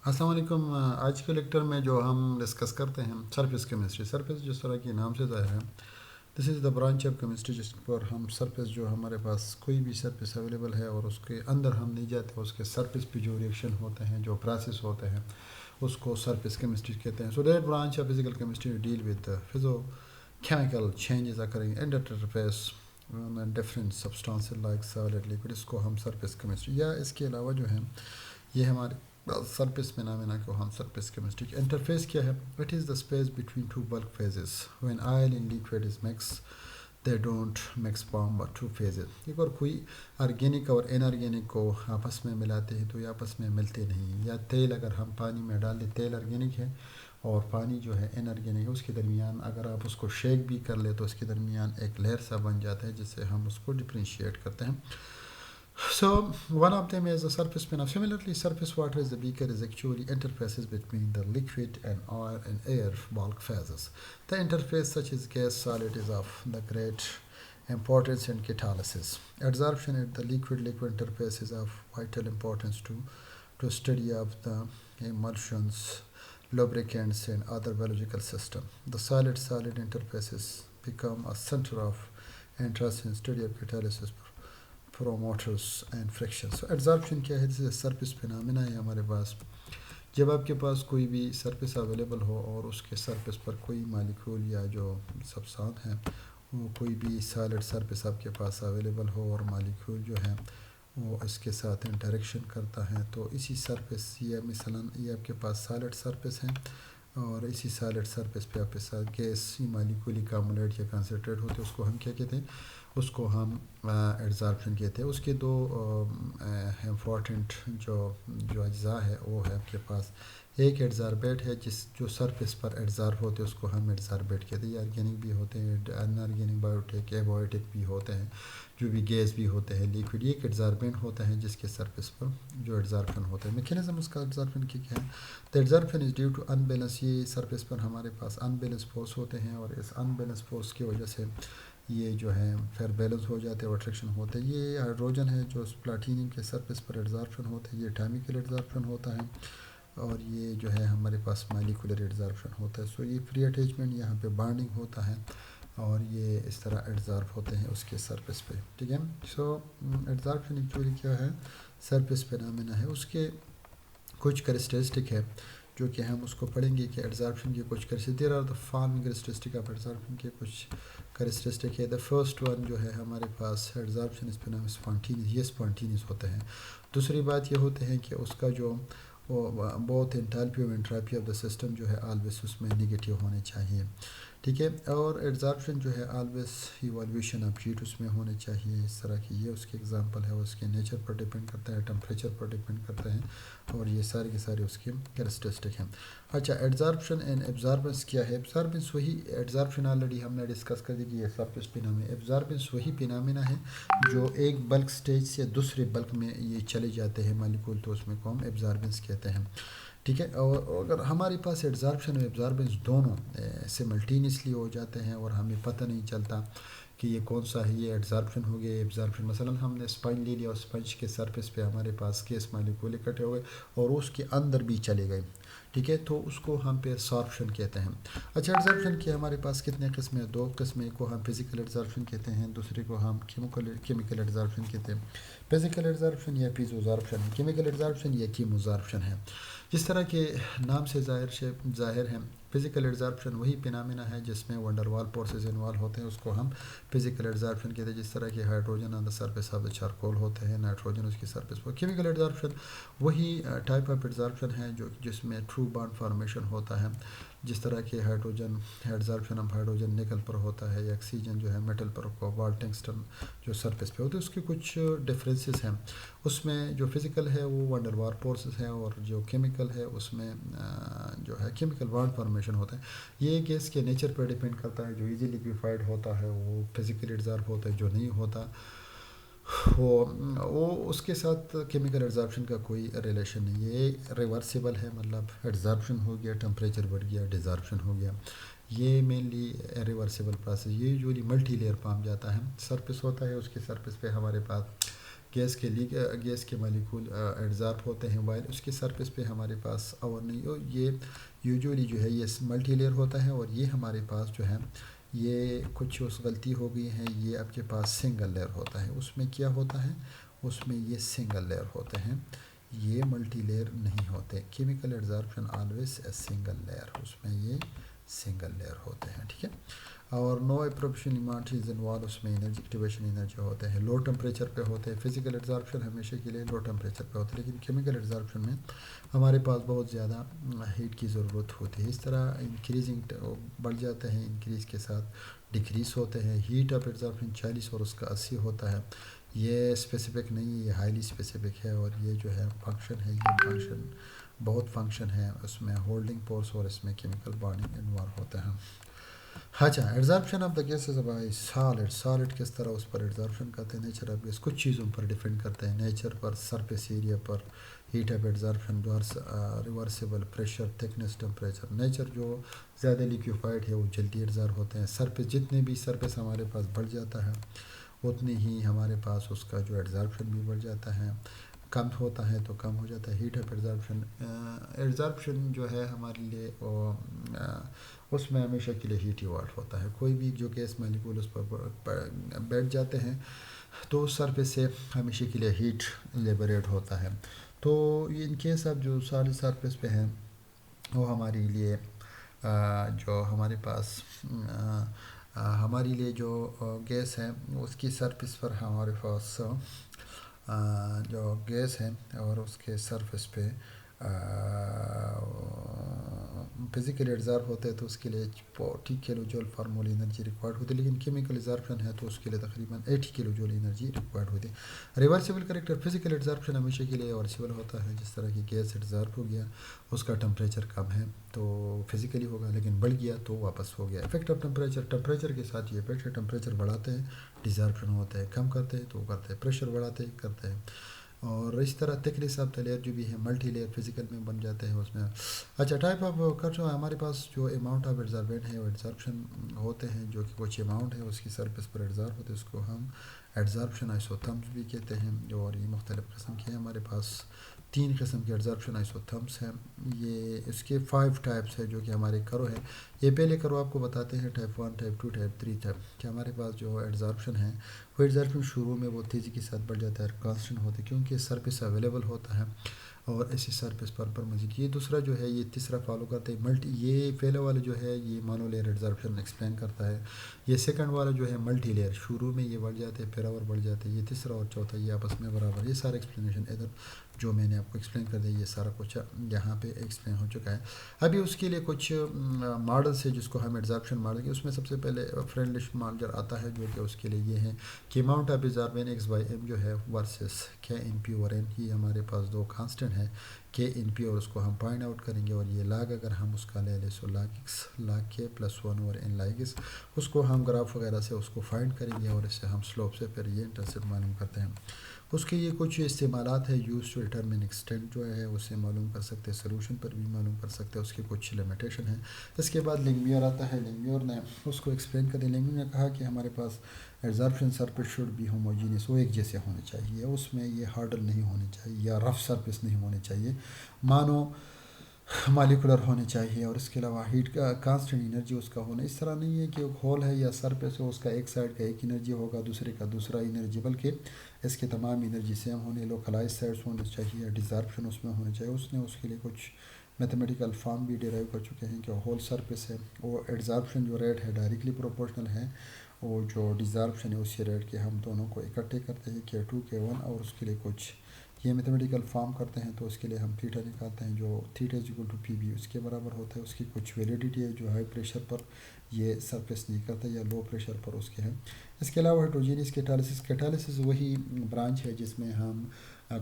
السلام علیکم۔ آج کے لیکچر میں جو ہم ڈسکس کرتے ہیں سرفیس کیمسٹری۔ سرفیس جس طرح کی نام سے ظاہر ہے، دس از دا برانچ آف کیمسٹری جس پر ہم سرفیس جو ہمارے پاس کوئی بھی سرفیس اویلیبل ہے اور اس کے اندر ہم نہیں جاتے، اس کے سرفیس پہ جو ریئیکشن ہوتے ہیں، جو پروسیس ہوتے ہیں، اس کو سرفیس کیمسٹری کہتے ہیں۔ So that branch of physical chemistry deal with physico chemical changes occurring in interface different substances like solid liquid, اس کو ہم سرفیس کیمسٹری، یا اس کے علاوہ جو ہے یہ ہمارے سرفیس فینامنا کو ہم سرفیس کیمسٹری۔ انٹرفیس کیا ہے؟ It is the space between two bulk phases when oil in liquid is mix they don't mix form but two phases. ایک اور کوئی آرگینک اور ان آرگینک کو آپس میں ملاتے ہیں تو یہ آپس میں ملتے نہیں، یا تیل اگر ہم پانی میں ڈال دیں، تیل آرگینک ہے اور پانی جو ہے ان آرگینک ہے، اس کے درمیان اگر آپ اس کو شیک بھی کر لیں تو اس کے درمیان ایک لیئر سا بن جاتا ہے جس سے ہم اس کو ڈفرینشیٹ کرتے ہیں۔ So one of them is the surface phenomena. Similarly, surface water is the beaker is actually interfaces between the liquid and oil and air bulk phases. The interface such as gas solid is of the great importance in catalysis. Adsorption at the liquid-liquid interface is of vital importance to study of the emulsions, lubricants and other biological system. The solid-solid interfaces become a center of interest in study of catalysis promoters and friction. So adsorption کیا ہے؟ جیسے surface phenomena ہے ہمارے پاس، جب آپ کے پاس کوئی بھی سرفیس اویلیبل ہو اور اس کے سرفیس پر کوئی مالیکول یا جو سبسٹانس ہیں، وہ کوئی بھی سالڈ سرفیس آپ کے پاس اویلیبل ہو اور مالیکول جو ہے وہ اس کے ساتھ انٹریکشن کرتا ہے، تو اسی سرفیس، یہ مثلاً یہ آپ کے پاس سالڈ سرفیس ہیں اور اسی سالڈ سرفیس پہ آپ کے ساتھ گیس مالیکول کامولیٹ یا کنسنٹریٹ ہوتے ہیں، اس کو ہم کیا کہتے ہیں؟ اس کو ہم ایڈزارپشن کہتے ہیں۔ اس کے دو امپورٹنٹ جو اجزاء ہے وہ ہے آپ کے پاس، ایک ایڈزاربیٹ ہے جو سرفیس پر ایڈزارب ہوتے ہیں، اس کو ہم ایڈزاربیٹ کہتے ہیں۔ یہ آرگینک بھی ہوتے ہیں، ان آرگینک بایوٹیک ایبوائٹک بھی ہوتے ہیں، جو بھی گیس بھی ہوتے ہیں لیکوڈ، یہ ایک ایڈزاربینٹ ہوتا ہے جس کے سرفیس پر جو ایڈزارپشن ہوتا ہے۔ میکینزم اس کا ایڈزارپشن کی کیا ہے؟ تو adsorption is due to imbalance, یہ سرفیس پر ہمارے پاس ان بیلنس فورس ہوتے ہیں اور اس ان بیلنس فورس کی وجہ سے یہ جو ہے پھر بیلنس ہو جاتے ہیں اور اٹریکشن ہوتے ہیں۔ یہ ہائیڈروجن ہے جو پلاٹینیم کے سرفیس پر ایڈزارپشن ہوتا ہے، یہ اٹامکل ایڈزارپشن ہوتا ہے، اور یہ جو ہے ہمارے پاس مالیکولر ایڈزارپشن ہوتا ہے۔ سو یہ فری اٹیچمنٹ، یہاں پہ بانڈنگ ہوتا ہے اور یہ اس طرح ایڈزارپ ہوتے ہیں اس کے سرفیس پہ، ٹھیک ہے۔ سو ایڈزارپشن ایکچولی کیا ہے؟ سرفیس فینامنا ہے۔ اس کے کچھ کریکٹرسٹک ہے جو کہ ہم اس کو پڑھیں گے کہ ایڈزارپشن کی کچھ characteristic, there are the forming characteristic of adsorption کے کچھ کریکٹرسٹک ہے۔ دا فرسٹ ون جو ہے ہمارے پاس ایڈزارپشن اس پہ اسپونٹینیس، یہ اسپونٹینیس ہوتے ہیں۔ دوسری بات یہ ہوتے ہیں کہ اس کا جو بہت انٹالپی و انٹراپی آف دا سسٹم جو ہے آلویز اس میں نگیٹیو ہونے چاہیے، ٹھیک ہے۔ اور ایڈزارپشن جو ہے آلویز ایوالویشن آف ہیٹ اس میں ہونے چاہیے، اس طرح کی یہ اس کی ایگزامپل ہے، اس کے نیچر پر ڈپینڈ کرتا ہے، ٹمپریچر پر ڈپینڈ کرتا ہے، اور یہ سارے کے سارے اس کے کریکٹرسٹک ہیں۔ اچھا، ایڈزارپشن اینڈ ایبزاربنس کیا ہے؟ ایبزاربنس وہی، ایڈزارپشن آلریڈی ہم نے ڈسکس کر دی کہ یہ سرفیس فینامنا ہے۔ ایبزاربنس وہی فینامنا ہے جو ایک بلک سٹیج سے دوسرے بلک میں یہ چلے جاتے ہیں مالیکول، تو اس میں کو ہم ایبزاربنس کہتے ہیں، ٹھیک ہے۔ اور اگر ہمارے پاس ایڈزارپشن اور ایبزاربنس دونوں سملٹینیسلی ہو جاتے ہیں اور ہمیں پتہ نہیں چلتا کہ یہ کون سا ہے، یہ ایڈزارپشن ہو گیا، ایبزارپشن، مثلا ہم نے اسپنج لے لیا اور اسپنج کے سرفیس پہ ہمارے پاس گیس مالیکول اکٹھے ہوئے اور اس کے اندر بھی چلے گئے، ٹھیک ہے، تو اس کو ہم پہ ایبزارپشن کہتے ہیں۔ اچھا، ایڈزارپشن کے ہمارے پاس کتنے قسم ہیں؟ دو قسم، ایک کو ہم فزیکل ایڈزارپشن کہتے ہیں، دوسرے کو ہم کیمیکل ایڈزارپشن کہتے ہیں۔ فزیکل ایڈزارپشن یا پیزوزارپشن، کیمیکل ایڈزارپشن یا کیموزارپشن ہے۔ جس طرح کے نام سے ظاہر ہے، فزیکل ایڈزارپشن وہی فینامنا ہے جس میں ونڈر وال فورسز انوالو ہوتے ہیں، اس کو ہم فزیکل ایڈزارپشن کہتے ہیں۔ جس طرح کہ hydrogen on the surface of the charcoal ہوتے ہیں، نائٹروجن اس کی سرفیس پر۔ کیمیکل ایڈزارپشن وہی ٹائپ آف ایڈزارپشن ہے جس میں ٹرو بانڈ فارمیشن ہوتا ہے، جس طرح کہ ہائیڈروجن ایڈزارپشن آف ہائیڈروجن نکل پر ہوتا ہے، یا آکسیجن جو ہے میٹل پر، کوبالٹ ٹنگسٹن جو سرفیس پہ ہوتے ہیں، اس کے کچھ ڈفرینسز ہیں۔ اس میں جو فزیکل ہے وہ ونڈر وال فورسز ہے، اور جو کیمیکل ہے اس میں جو ہے کیمیکل بانڈ فارمیشن ہوتا ہے۔ یہ گیس کے نیچر پر ڈیپینڈ کرتا ہے، جو ایزی لیکویفائڈ ہوتا ہے وہ فزیکلی ایڈزارب ہوتا ہے، جو نہیں ہوتا وہ اس کے ساتھ کیمیکل ایڈزارپشن کا کوئی ریلیشن نہیں۔ یہ ریورسیبل ہے، مطلب ایڈزارپشن ہو گیا، ٹمپریچر بڑھ گیا، ڈیزارپشن ہو گیا، یہ مینلی ریورسیبل پروسیس۔ یہ یوزلی ملٹی لیئر پام جاتا ہے، سرفیس ہوتا ہے، اس کے سرفیس پہ ہمارے پاس گیس کے مالیکول ایڈزارب ہوتے ہیں، وائل اس کی سرفیس پہ ہمارے پاس اور نہیں ہو. یہ یوجولی جو ہے یہ ملٹی لیئر ہوتا ہے، اور یہ ہمارے پاس جو ہے یہ کچھ اس غلطی ہو گئی ہے، یہ آپ کے پاس سنگل لیئر ہوتا ہے. اس میں کیا ہوتا ہے، اس میں یہ سنگل لیئر ہوتے ہیں، یہ ملٹی لیئر نہیں ہوتے. Chemical adsorption always a single layer, اس میں یہ سنگل لیئر ہوتے ہیں. ٹھیک ہے. اور نو اپروپشن ایمانٹیز انوالو، اس میں انرجی ایکٹیویشن انرجی ہوتے ہیں، لو ٹمپریچر پہ ہوتے ہیں. فزیکل ایڈزارپشن ہمیشہ کے لیے لو ٹمپریچر پہ ہوتے ہیں، لیکن کیمیکل ایڈزارپشن میں ہمارے پاس بہت زیادہ ہیٹ کی ضرورت ہوتی ہے. اس طرح انکریزنگ بڑھ جاتے ہیں، انکریز کے ساتھ ڈیکریز ہوتے ہیں. ہیٹ آف ایڈزارپشن 40 اور اس کا 80 ہوتا ہے. یہ اسپیسیفک نہیں، یہ ہائیلی اسپیسیفک ہے، اور یہ جو ہے فنکشن ہے، یہ فنکشن بہت فنکشن ہے اس میں، ہولڈنگ فورس اور اس میں کیمیکل بانڈنگ انوالو ہوتے ہیں. اچھا، adsorption of the gases by solid کس طرح اس پر ایڈزارپشن کرتے ہیں. نیچر آف گیس کچھ چیزوں پر ڈیپینڈ کرتے ہیں، نیچر پر، سرفیس ایریا پر، heat of adsorption, reversible, pressure, thickness, temperature. Nature جو زیادہ لیکویفائڈ ہے وہ جلدی ایڈزارب ہوتے ہیں. سرفیس جتنے بھی سرفیس ہمارے پاس بڑھ جاتا ہے اتنی ہی ہمارے پاس اس کا جو ایڈزارپشن بھی بڑھ جاتا ہے. کم ہوتا ہے تو کم ہو جاتا ہے. ہیٹ آف ایڈزارپشن جو ہے ہمارے لیے اس میں ہمیشہ کے لیے ہیٹ ایوالو ہوتا ہے. کوئی بھی جو گیس مالیکول اس پر بیٹھ جاتے ہیں تو اس سرفیس سے ہمیشہ کے لیے ہیٹ لیبریٹ ہوتا ہے. تو ان کیس اب جو ساری سرفیس پہ ہیں وہ ہمارے لیے جو ہمارے پاس ہمارے لیے جو گیس ہے اس کی سرفیس پر ہمارے پاس جو گیس ہے اور اس کے سرفیس پہ فزیکل ایڈزارب ہوتے ہیں تو اس کے لیے 40 کلو جول فارمول انرجی ریکوائرڈ ہوتی ہے، لیکن کیمیکل ایڈزارپشن ہے تو اس کے لیے تقریباً 80 کلو جول انرجی ریکوائرڈ ہوتی ہے. ریورسیبل کریکٹر، فزیکل ایڈزارپشن ہمیشہ کے لیے ریورسیبل ہوتا ہے. جس طرح کی گیس ایڈزارب ہو گیا اس کا ٹمپریچر کم ہے تو فزیکلی ہوگا، لیکن بڑھ گیا تو واپس ہو گیا. افیکٹ آف ٹمپریچر کے ساتھ یہ افیکٹ ہے، ٹمپریچر بڑھاتے ہیں ڈیزارپشن ہوتا ہے، کم کرتے ہیں تو کرتے ہیں، پریشر بڑھاتے ہیں کرتے ہیں. اور اس طرح تھکنیس آف دا لیئر جو بھی ہے ملٹی لیئر فزیکل میں بن جاتے ہیں اس میں. اچھا، ٹائپ آف جو ہمارے پاس جو اماؤنٹ آف ایڈزاربینٹ ہے وہ ایڈزارپشن ہوتے ہیں، جو کہ کچھ اماؤنٹ ہے اس کی سرفیس پر ایڈزارب ہوتے ہیں، اس کو ہم ایڈزارپشن آئسوتھرمز بھی کہتے ہیں. اور یہ مختلف قسم کے ہیں، ہمارے پاس 3 قسم کے ایڈزارپشن آئسوتھرمز ہیں. یہ اس کے 5 ٹائپس ہے جو کہ ہمارے کرو ہے. یہ پہلے کرو آپ کو بتاتے ہیں ٹائپ 1، ٹائپ 2، ٹائپ 3 ٹائپ کہ ہمارے پاس جو ایڈزارپشن ہے وہ ایڈزارپشن شروع میں بہت تیزی کے ساتھ بڑھ جاتا ہے، کانسٹنٹ ہوتا ہے کیونکہ سرفیس اویلیبل ہوتا ہے اور ایسی سرفیس پر مزید. یہ دوسرا جو ہے، یہ تیسرا فالو کرتے ہیں ملٹی. یہ پہلے والا جو ہے یہ مانو لیئر ایڈزارپشن ایکسپلین کرتا ہے. یہ سیکنڈ والا جو ہے ملٹی لیئر، شروع میں یہ بڑھ جاتے ہیں پھر اور بڑھ جاتے ہیں. یہ تیسرا اور چوتھا یہ آپس میں برابر. یہ سارا ایکسپلینیشن ادھر جو میں نے آپ کو ایکسپلین کر دیا، یہ سارا کچھ یہاں پہ ایکسپلین ہو چکا ہے. ابھی اس کے لیے کچھ ماڈلس ہے جس کو ہم ایڈزارپشن ماڈل کے، اس میں سب سے پہلے فرینڈلش ماڈل آتا ہے جو کہ اس کے لیے یہ ہے کہ amount of adsorbent x by m جو ہے ورسز کے ان پی اور این. یہ ہمارے پاس 2 کانسٹنٹ ہیں کے ان پی، اور اس کو ہم فائنڈ آؤٹ کریں گے. اور یہ لاگ اگر ہم اس کا لے لیں سو لاگ ایکس لاگ کے پلس 1 اور این لاگ ایکس، اس کو ہم گراف وغیرہ سے اس کو فائنڈ کریں گے اور اس سے ہم سلوپ سے پھر یہ انٹرسپٹ معلوم کرتے ہیں. اس کے یہ کچھ استعمالات ہیں، یوز ٹو ڈیٹرمن ایکسٹینٹ جو ہے اسے معلوم کر سکتے ہیں، سولوشن پر بھی معلوم کر سکتے ہیں. اس کے کچھ لمیٹیشن ہیں. اس کے بعد لنگمیور آتا ہے. لنگمیور نے اس کو ایکسپلین کر دیا. لنگمیور نے کہا کہ ہمارے پاس ایڈزارپشن سرفیس شوڈ بھی ہوموجینس، وہ ایک جیسے ہونے چاہیے، اس میں یہ ہارڈل نہیں ہونے چاہیے یا رف سرفیس نہیں ہونے چاہیے، مانو مالیکولر ہونے چاہیے. اور اس کے علاوہ ہیٹ کا کانسٹنٹ انرجی اس کا ہونا. اس طرح نہیں ہے کہ ہول ہے یا سرفیس ہے اس کا ایک سائڈ کا ایک انرجی ہوگا دوسرے کا دوسرا انرجی، بلکہ اس کے تمام انرجی سیم ہونے. لوکلائز سائڈس ہونے چاہیے، ڈیزارپشن اس میں ہونے چاہیے. اس نے اس کے لیے کچھ میتھمیٹیکل فارم بھی ڈیرائیو کر چکے ہیں کہ ہول سرفیس ہے وہ ایڈزارپشن جو ریٹ ہے ڈائریکٹلی پروپورشنل ہے اور جو ڈیزارپشن ہے اسی ریٹ کے ہم دونوں کو اکٹھے کرتے ہیں کہ 2 کے 1، اور اس کے لیے کچھ یہ میتھمیٹیکل فارم کرتے ہیں. تو اس کے لیے ہم تھیٹا نکالتے ہیں جو theta is equal to P B اس کے برابر ہوتا ہے. اس کی کچھ ویلیڈیٹی ہے جو ہائی پریشر پر یہ سرفیس نہیں کرتا یا لو پریشر پر اس کے ہیں. اس کے علاوہ ہیٹروجینس کیٹالسس وہی برانچ ہے جس میں ہم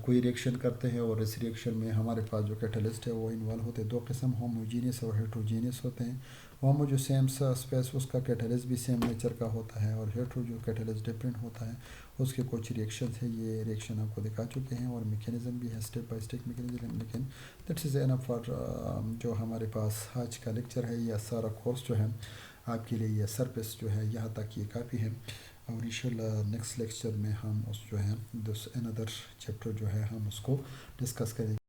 کوئی ریئیکشن کرتے ہیں اور اس ریئیکشن میں ہمارے پاس جو کیٹلسٹ ہے وہ انوالو ہوتے ہیں. 2 قسم ہوموجینس اور ہیٹروجینس ہوتے ہیں. ہومو جو سیم اسپیس اس کا کیٹلسٹ بھی سیم نیچر کا ہوتا ہے، اور ہیٹرو جو کیٹلسٹ ڈفرینٹ ہوتا ہے اس کے کچھ ریئیکشنز ہیں. یہ ریئیکشن آپ کو دکھا چکے ہیں اور میکینزم بھی ہے اسٹیپ بائی اسٹیپ میکینزم. لیکن دیٹ از اینف فار جو ہمارے پاس آج کا لیکچر ہے یا سارا کورس جو ہے آپ کے لیے یہ سرفیس جو ہے یہاں تک یہ کافی ہے. اور انشاءاللہ نیکسٹ لیکچر میں ہم اس جو ہے اندر چیپٹر جو ہے ہم اس کو ڈسکس کریں گے.